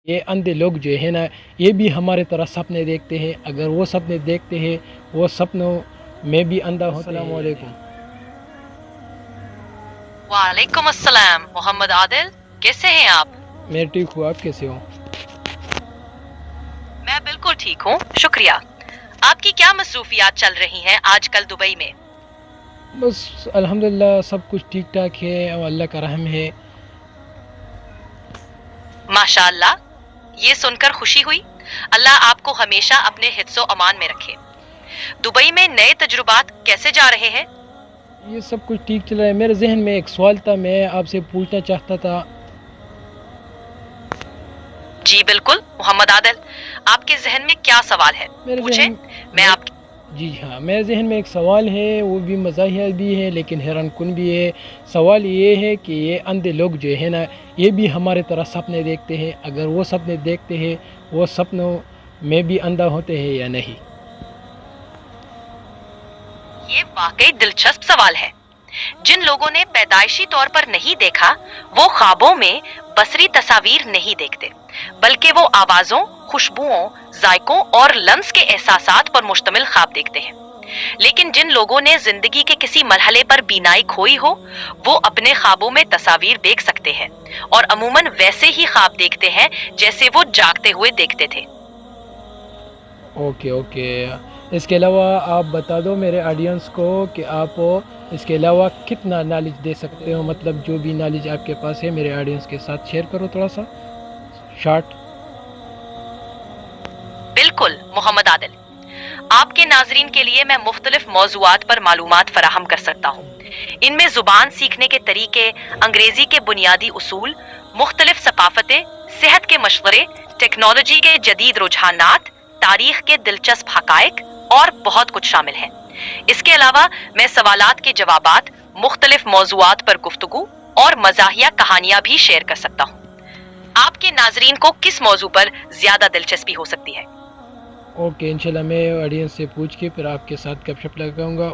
یہ اندھے لوگ جو ہے نا یہ بھی ہمارے طرح سپنے دیکھتے ہیں. اگر وہ سپنے دیکھتے ہیں وہ سپنوں میں بھی اندھا ہوتا ہے. السلام علیکم. وعلیکم السلام محمد عادل، کیسے ہیں آپ؟ میں ٹھیک ہوں، آپ کیسے ہو؟ میں بالکل ٹھیک ہوں، شکریہ. آپ کی کیا مصروفیات چل رہی ہیں آج کل دبئی میں؟ بس الحمدللہ سب کچھ ٹھیک ٹھاک ہے اور اللہ کا رحم ہے. ماشاء اللہ، یہ سن کر خوشی ہوئی. اللہ آپ کو ہمیشہ اپنے حفظ و امان میں رکھے. دبئی میں نئے تجربات کیسے جا رہے ہیں؟ یہ سب کچھ ٹھیک چل رہا ہے. میرے ذہن میں ایک سوال تھا، میں آپ سے پوچھنا چاہتا تھا. جی بالکل محمد عادل، آپ کے ذہن میں کیا سوال ہے؟ میرے پوچھیں، ذہن میں آپ کی... جی ہاں، میرے ذہن میں ایک سوال ہے، وہ بھی مزاحیہ بھی ہے لیکن حیران کن بھی ہے. سوال یہ ہے کہ یہ اندھے لوگ جو ہے نا یہ بھی ہمارے طرح سپنے دیکھتے ہیں. اگر وہ سپنے دیکھتے ہیں وہ سپنوں میں بھی اندھا ہوتے ہیں یا نہیں؟ یہ واقعی دلچسپ سوال ہے. جن لوگوں نے پیدائشی طور پر نہیں دیکھا وہ خوابوں میں بصری تصاویر نہیں دیکھتے، بلکہ وہ آوازوں، خوشبوؤں، ذائقوں اور لمس کے احساسات پر مشتمل خواب دیکھتے ہیں. لیکن جن لوگوں نے زندگی کے کسی مرحلے پر بینائی کھوئی ہو وہ اپنے خوابوں میں تصاویر دیکھ سکتے ہیں اور عموماً ویسے ہی خواب دیکھتے ہیں جیسے وہ جاگتے ہوئے دیکھتے تھے. اوکے. اس کے علاوہ آپ بتا دو میرے آڈینس کو کہ آپ اس کے علاوہ کتنا نالج دے سکتے ہو. مطلب جو بھی نالج آپ کے پاس ہے میرے آڈینس کے ساتھ شیئر کرو تھوڑا سا شارٹ. بالکل محمد عادل، آپ کے ناظرین کے لیے میں مختلف موضوعات پر معلومات فراہم کر سکتا ہوں. ان میں زبان سیکھنے کے طریقے، انگریزی کے بنیادی اصول، مختلف ثقافتیں، صحت کے مشورے، ٹیکنالوجی کے جدید رجحانات، تاریخ کے دلچسپ حقائق اور بہت کچھ شامل ہیں. اس کے علاوہ میں سوالات کے جوابات، مختلف موضوعات پر گفتگو اور مزاحیہ کہانیاں بھی شیئر کر سکتا ہوں. آپ کے ناظرین کو کس موضوع پر زیادہ دلچسپی ہو سکتی ہے؟ اوکے، انشاءاللہ میں آڈینس سے پوچھ کے پھر آپ کے ساتھ گپ شپ لگاؤں گا.